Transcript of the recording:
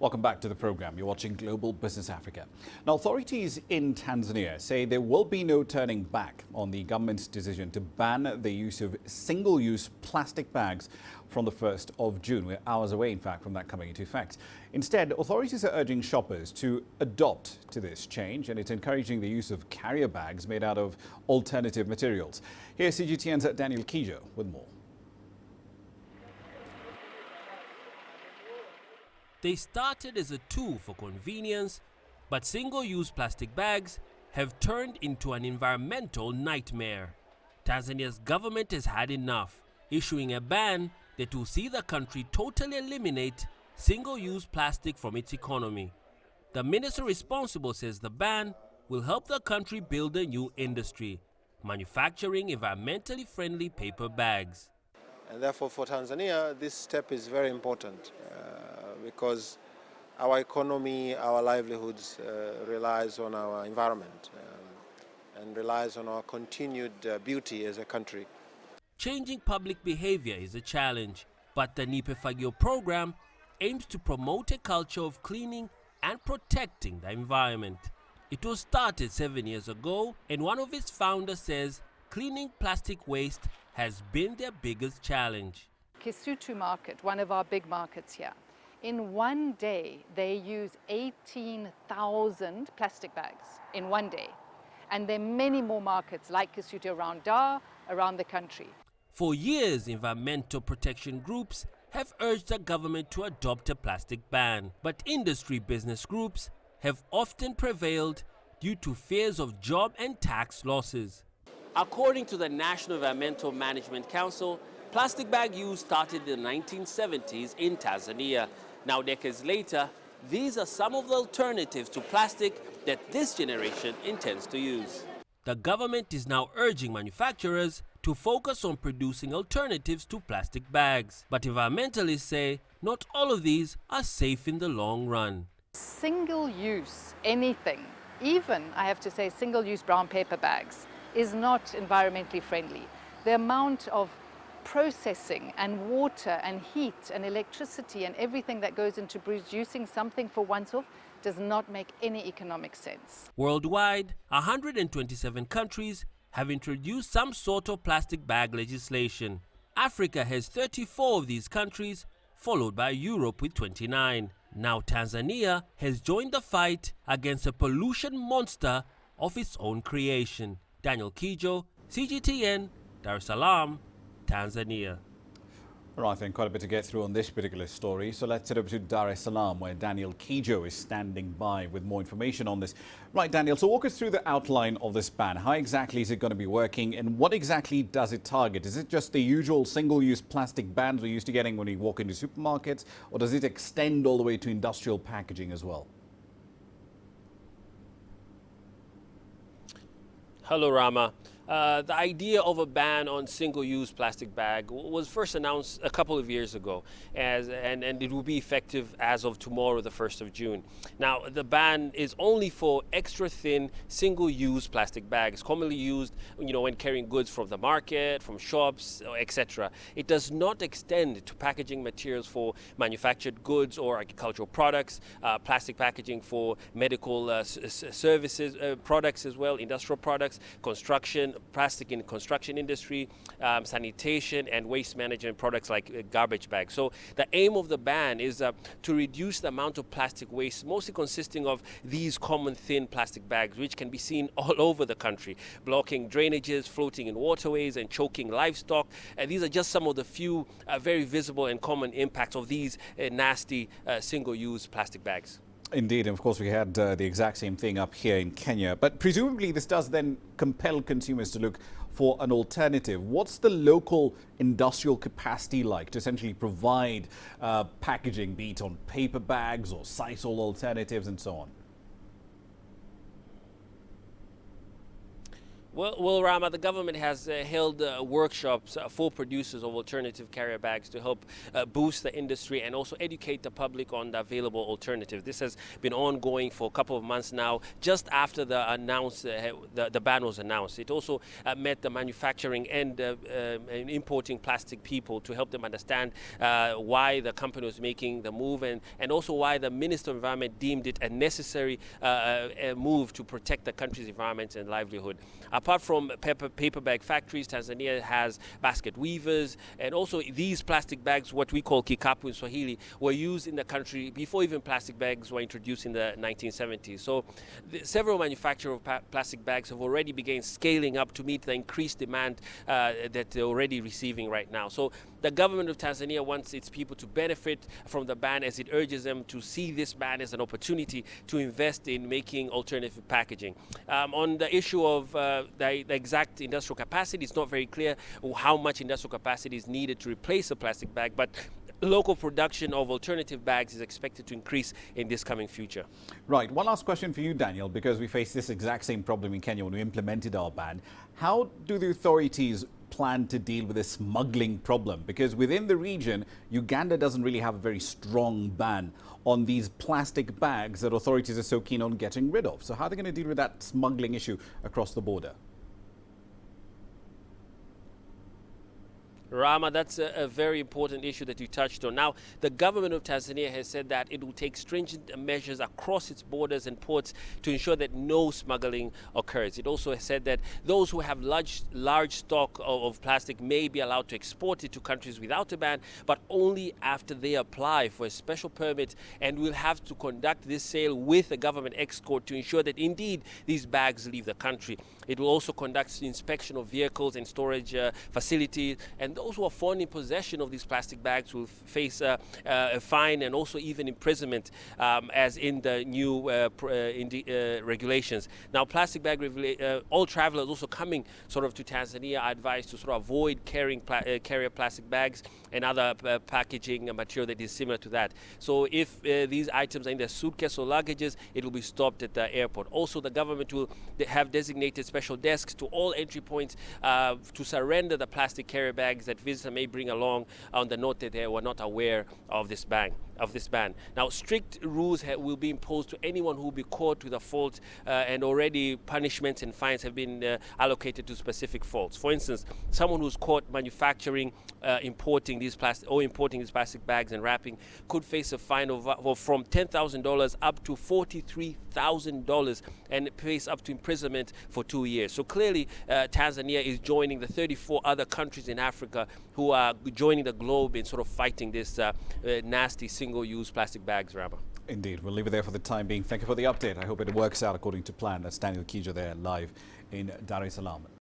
Welcome back to the program. You're watching Global Business Africa. Now, authorities in Tanzania say there will be no turning back on the government's decision to ban the use of single-use plastic bags from the 1st of June. We're hours away, in fact, from that coming into effect. Instead, authorities are urging shoppers to adopt to this change, and it's encouraging the use of carrier bags made out of alternative materials. Here's CGTN's Daniel Kijo with more. They started as a tool for convenience, but single-use plastic bags have turned into an environmental nightmare. Tanzania's government has had enough, issuing a ban that will see the country totally eliminate single-use plastic from its economy. The minister responsible says the ban will help the country build a new industry, manufacturing environmentally friendly paper bags. And therefore, for Tanzania, this step is very important because our economy, our livelihoods relies on our environment and relies on our continued beauty as a country. Changing public behavior is a challenge, but the Nipe Fagio program aims to promote a culture of cleaning and protecting the environment. It was started 7 years ago, and one of its founders says cleaning plastic waste has been their biggest challenge. Kisutu market, one of our big markets here, in one day they use 18,000 plastic bags in one day. And there are many more markets like Kisutu around Dar, around the country. For years, environmental protection groups have urged the government to adopt a plastic ban, but industry business groups have often prevailed due to fears of job and tax losses. According to the National Environmental Management Council, plastic bag use started in the 1970s in Tanzania. Now, decades later, these are some of the alternatives to plastic that this generation intends to use. The government is now urging manufacturers to focus on producing alternatives to plastic bags. But environmentalists say not all of these are safe in the long run. Single-use anything, even, I have to say, single-use brown paper bags, is not environmentally friendly. The amount of processing and water and heat and electricity and everything that goes into producing something for oneself does not make any economic sense. Worldwide, 127 countries have introduced some sort of plastic bag legislation. Africa has 34 of these countries, followed by Europe with 29. Now Tanzania has joined the fight against a pollution monster of its own creation. Daniel Kijo, CGTN, Dar es Salaam, Tanzania. All right, then, quite a bit to get through on this particular story. So let's head over to Dar es Salaam, where Daniel Kijo is standing by with more information on this. Right, Daniel, so walk us through the outline of this ban. How exactly is it going to be working, and what exactly does it target? Is it just the usual single-use plastic bans we're used to getting when we walk into supermarkets, or does it extend all the way to industrial packaging as well? Hello, Rama. The idea of a ban on single-use plastic bag was first announced a couple of years ago, and it will be effective as of tomorrow, the 1st of June. Now, the ban is only for extra-thin, single-use plastic bags, commonly used, when carrying goods from the market, from shops, etc. It does not extend to packaging materials for manufactured goods or agricultural products, plastic packaging for medical services, products as well, industrial products, construction, plastic in the construction industry, sanitation and waste management products like garbage bags. So the aim of the ban is to reduce the amount of plastic waste, mostly consisting of these common thin plastic bags, which can be seen all over the country, blocking drainages, floating in waterways and choking livestock. And these are just some of the few very visible and common impacts of these nasty single-use plastic bags. Indeed, and of course we had the exact same thing up here in Kenya. But presumably this does then compel consumers to look for an alternative. What's the local industrial capacity like to essentially provide packaging, be it on paper bags or sisal alternatives and so on? Well, Rama, the government has held workshops for producers of alternative carrier bags to help boost the industry and also educate the public on the available alternatives. This has been ongoing for a couple of months now, just after the ban was announced. It also met the manufacturing and importing plastic people to help them understand why the company was making the move and also why the Minister of Environment deemed it a necessary move to protect the country's environment and livelihood. Apart from paper bag factories, Tanzania has basket weavers, and also these plastic bags, what we call kikapu in Swahili, were used in the country before even plastic bags were introduced in the 1970s. So several manufacturers of plastic bags have already begun scaling up to meet the increased demand that they're already receiving right now. So the government of Tanzania wants its people to benefit from the ban, as it urges them to see this ban as an opportunity to invest in making alternative packaging. On the issue of the exact industrial capacity, it's not very clear how much industrial capacity is needed to replace a plastic bag, but local production of alternative bags is expected to increase in this coming future. Right. One last question for you, Daniel, because we faced this exact same problem in Kenya when we implemented our ban. How do the authorities plan to deal with this smuggling problem? Because within the region, Uganda doesn't really have a very strong ban on these plastic bags that authorities are so keen on getting rid of. So how are they going to deal with that smuggling issue across the border? Rama, that's a very important issue that you touched on. Now, the government of Tanzania has said that it will take stringent measures across its borders and ports to ensure that no smuggling occurs. It also has said that those who have large stock of plastic may be allowed to export it to countries without a ban, but only after they apply for a special permit, and will have to conduct this sale with a government escort to ensure that indeed these bags leave the country. It will also conduct inspection of vehicles and storage facilities, and those who are found in possession of these plastic bags will face a fine and also even imprisonment, as in the new regulations. Now, plastic bag all travelers also coming sort of to Tanzania are advised to sort of avoid carrying carrier plastic bags and other packaging material that is similar to that. So if these items are in their suitcase or luggages, it will be stopped at the airport. Also, the government will have designated special desks to all entry points to surrender the plastic carrier bags that visitors may bring along, on the note that they were not aware of this ban. Now, strict rules will be imposed to anyone who will be caught with a fault, and already punishments and fines have been allocated to specific faults. For instance, someone who's caught manufacturing, importing these plastic bags and wrapping could face a fine of from $10,000 up to $43,000 and face up to imprisonment for 2 years. So clearly, Tanzania is joining the 34 other countries in Africa who are joining the globe in sort of fighting this nasty single-use plastic bags, Rama. Indeed. We'll leave it there for the time being. Thank you for the update. I hope it works out according to plan. That's Daniel Kijo there live in Dar es Salaam.